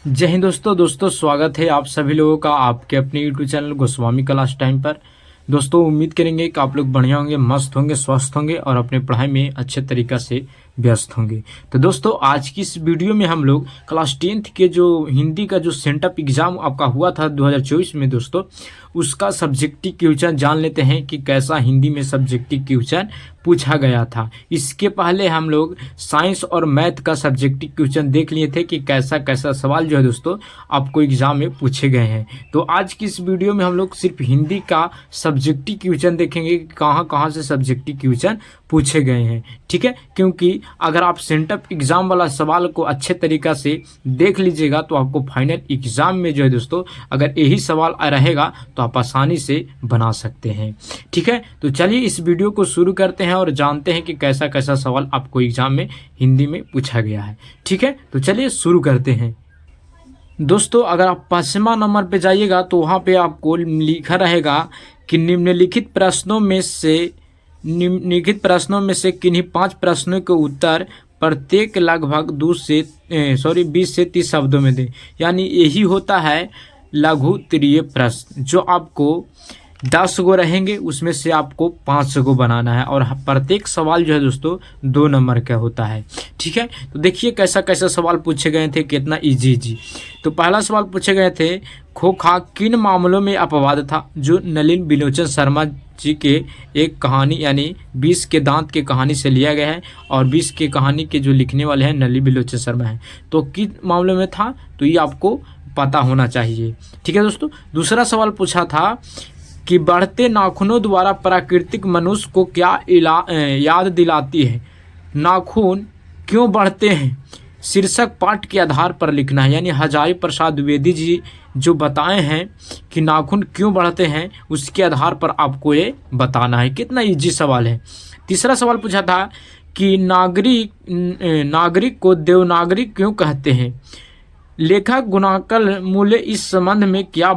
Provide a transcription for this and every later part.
जय हिंद दोस्तों स्वागत है आप सभी लोगों का आपके अपने YouTube channel Goswami class time पर। दोस्तों उम्मीद करेंगे कि आप लोग बढ़िया होंगे, मस्त होंगे, स्वस्थ होंगे और अपने पढ़ाई में अच्छे तरीक़ा से व्यस्त होंगे। तो दोस्तों आज की इस वीडियो में हम लोग क्लास 10th के जो हिंदी का जो सेंटअप एग्ज़ाम आपका हुआ था 2024 में दोस्तों, उसका सब्जेक्टिव क्वेश्चन जान लेते हैं कि कैसा हिंदी में सब्जेक्टिव क्वेश्चन पूछा गया था। इसके पहले हम लोग साइंस और मैथ का सब्जेक्टिव क्वेश्चन देख लिए थे कि कैसा कैसा सवाल जो है दोस्तों आपको एग्ज़ाम में पूछे गए हैं। तो आज की इस वीडियो में हम लोग सिर्फ हिंदी का सब्जेक्टिव क्वेश्चन देखेंगे कि कहाँ कहाँ से सब्जेक्टिव क्वेश्चन पूछे गए हैं, ठीक है। क्योंकि अगर आप सेंटअप एग्ज़ाम वाला सवाल को अच्छे तरीक़ा से देख लीजिएगा तो आपको फाइनल एग्ज़ाम में जो है दोस्तों अगर यही सवाल रहेगा तो आप आसानी से बना सकते हैं, ठीक है। तो चलिए इस वीडियो को शुरू करते हैं और जानते हैं कि कैसा कैसा सवाल आपको एग्ज़ाम में हिंदी में पूछा गया है, ठीक है। तो चलिए शुरू करते हैं। दोस्तों अगर आप 5वां नंबर पे जाइएगा तो वहाँ पे आपको लिखा रहेगा कि निम्नलिखित प्रश्नों में से किन्हीं 5 प्रश्नों के उत्तर प्रत्येक लगभग 20 से 30 शब्दों में दें। यानी यही होता है लघु उत्तरीय प्रश्न, जो आपको 10 गो रहेंगे उसमें से आपको 5 गो बनाना है और प्रत्येक सवाल जो है दोस्तों 2 नंबर का होता है, ठीक है। तो देखिए कैसा कैसा सवाल पूछे गए थे, कितना इजी। तो पहला सवाल पूछे गए थे, खोखा किन मामलों में अपवाद था, जो नलिन बिलोचन शर्मा जी के एक कहानी यानी 20 के दांत के कहानी से लिया गया है और 20 के कहानी के जो लिखने वाले हैं नलिन बिलोचन शर्मा हैं। तो किन मामलों में था तो ये आपको पता होना चाहिए, ठीक है दोस्तों। दूसरा सवाल पूछा था कि बढ़ते नाखूनों द्वारा प्राकृतिक मनुष्य को क्या याद दिलाती है, नाखून क्यों बढ़ते हैं, शीर्षक पाठ के आधार पर लिखना है। यानी हजारी प्रसाद द्विवेदी जी जो बताए हैं कि नाखून क्यों बढ़ते हैं उसके आधार पर आपको ये बताना है। कितना इजी सवाल है। तीसरा सवाल पूछा था कि नागरिक को देवनागरी क्यों कहते हैं, लेखक गुणाकल मूल्य इस संबंध में क्या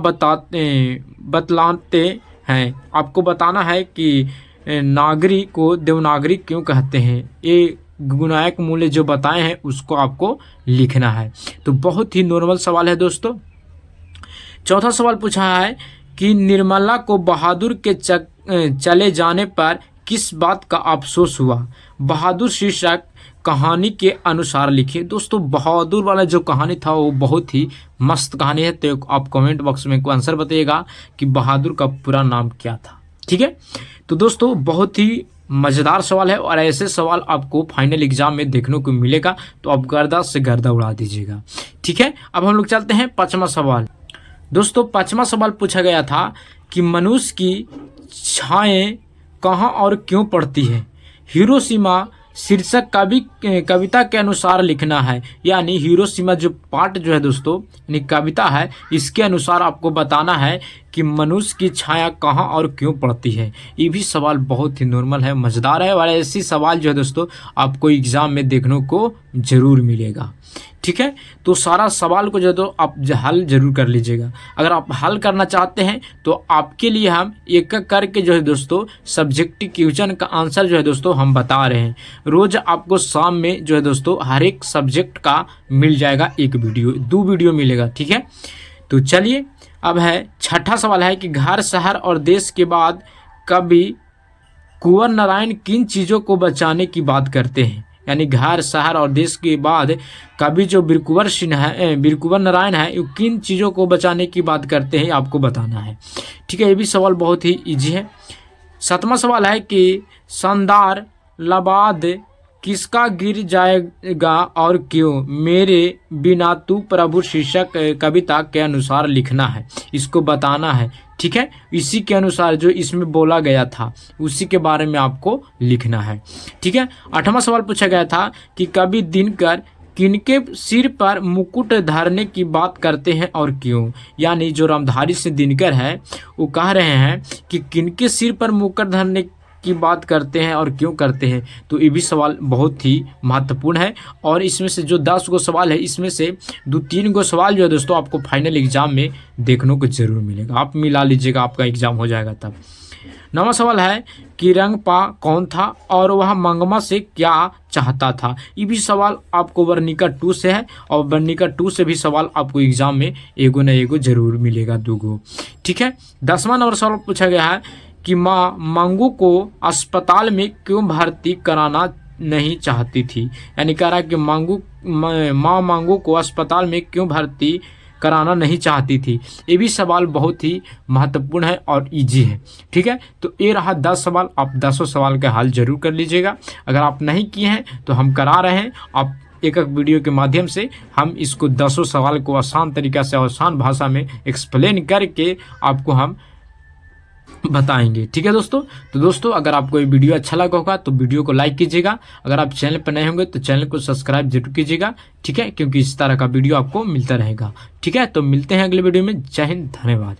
बतलाते हैं। आपको बताना है कि नागरिक को देवनागरी क्यों कहते हैं, ये गुणायक मूल्य जो बताए हैं उसको आपको लिखना है। तो बहुत ही नॉर्मल सवाल है दोस्तों। चौथा सवाल पूछा है कि निर्मला को बहादुर के चले जाने पर किस बात का अफसोस हुआ, बहादुर शीर्षक कहानी के अनुसार लिखिए। दोस्तों बहादुर वाला जो कहानी था वो बहुत ही मस्त कहानी है, तो आप कमेंट बॉक्स में आंसर बताइएगा कि बहादुर का पूरा नाम क्या था, ठीक है। तो दोस्तों बहुत ही मज़ेदार सवाल है और ऐसे सवाल आपको फाइनल एग्जाम में देखने को मिलेगा, तो आप गर्दा से गर्दा उड़ा दीजिएगा, ठीक है। अब हम लोग चलते हैं 5वां सवाल। दोस्तों 5वां सवाल पूछा गया था कि मनुष्य की छाएं कहाँ और क्यों पड़ती है, हिरोशिमा शीर्षक कविता के अनुसार लिखना है। यानी हिरोशिमा जो पाठ जो है दोस्तों यानी कविता है, इसके अनुसार आपको बताना है कि मनुष्य की छाया कहाँ और क्यों पड़ती है। ये भी सवाल बहुत ही नॉर्मल है, मज़ेदार है और ऐसी सवाल जो है दोस्तों आपको एग्ज़ाम में देखने को ज़रूर मिलेगा, ठीक है। तो सारा सवाल को जो है तो आप हल जरूर कर लीजिएगा। अगर आप हल करना चाहते हैं तो आपके लिए हम एक एक करके जो है दोस्तों सब्जेक्टिव क्वेश्चन का आंसर जो है दोस्तों हम बता रहे हैं। रोज़ आपको शाम में जो है दोस्तों हर एक सब्जेक्ट का मिल जाएगा, 2 वीडियो मिलेगा, ठीक है। तो चलिए अब है 6ठा सवाल है कि घर, शहर और देश के बाद कवि कुंवर नारायण किन चीज़ों को बचाने की बात करते हैं। यानी घर, शहर और देश के बाद कवि जो बीरकुंवर नारायण है वो किन चीज़ों को बचाने की बात करते हैं आपको बताना है, ठीक है। ये भी सवाल बहुत ही इजी है। 7वां सवाल है कि शानदार लबाद किसका गिर जाएगा और क्यों, मेरे बिना तू प्रभु शीर्षक कविता के अनुसार लिखना है, इसको बताना है, ठीक है। इसी के अनुसार जो इसमें बोला गया था उसी के बारे में आपको लिखना है, ठीक है। 8वां सवाल पूछा गया था कि कवि दिनकर किनके सिर पर मुकुट धरने की बात करते हैं और क्यों। यानी जो रामधारी सिंह दिनकर है वो कह रहे हैं कि किनके सिर पर मुकुट धरने की बात करते हैं और क्यों करते हैं, तो ये भी सवाल बहुत ही महत्वपूर्ण है। और इसमें से जो 10 गो सवाल है, इसमें से 2-3 गो सवाल जो है दोस्तों आपको फाइनल एग्जाम में देखने को जरूर मिलेगा। आप मिला लीजिएगा, आपका एग्जाम हो जाएगा तब। 9वां सवाल है कि रंगपा कौन था और वह मंगमा से क्या चाहता था। ये भी सवाल आपको वर्णिका 2 से है और वर्णिका 2 से भी सवाल आपको एग्जाम में एगो न एगो जरूर मिलेगा, 2 गो। ठीक है। 10वां नंबर सवाल पूछा गया है कि माँ मांगू को अस्पताल में क्यों भर्ती कराना नहीं चाहती थी। यानी कह रहा है कि माँ मांगू को अस्पताल में क्यों भर्ती कराना नहीं चाहती थी। ये भी सवाल बहुत ही महत्वपूर्ण है और इजी है। ठीक है। तो ये रहा 10 सवाल। आप 10 सवाल का हल जरूर कर लीजिएगा। अगर आप नहीं किए हैं तो हम करा रहे हैं, आप एक वीडियो के माध्यम से हम इसको 10 सवाल को आसान तरीका से, आसान भाषा में एक्सप्लेन करके आपको हम बताएंगे। ठीक है दोस्तों। तो दोस्तों अगर आपको ये वीडियो अच्छा लगा होगा तो वीडियो को लाइक कीजिएगा। अगर आप चैनल पर नए होंगे तो चैनल को सब्सक्राइब जरूर कीजिएगा। ठीक है, क्योंकि इस तरह का वीडियो आपको मिलता रहेगा। ठीक है, तो मिलते हैं अगले वीडियो में। जय हिंद, धन्यवाद।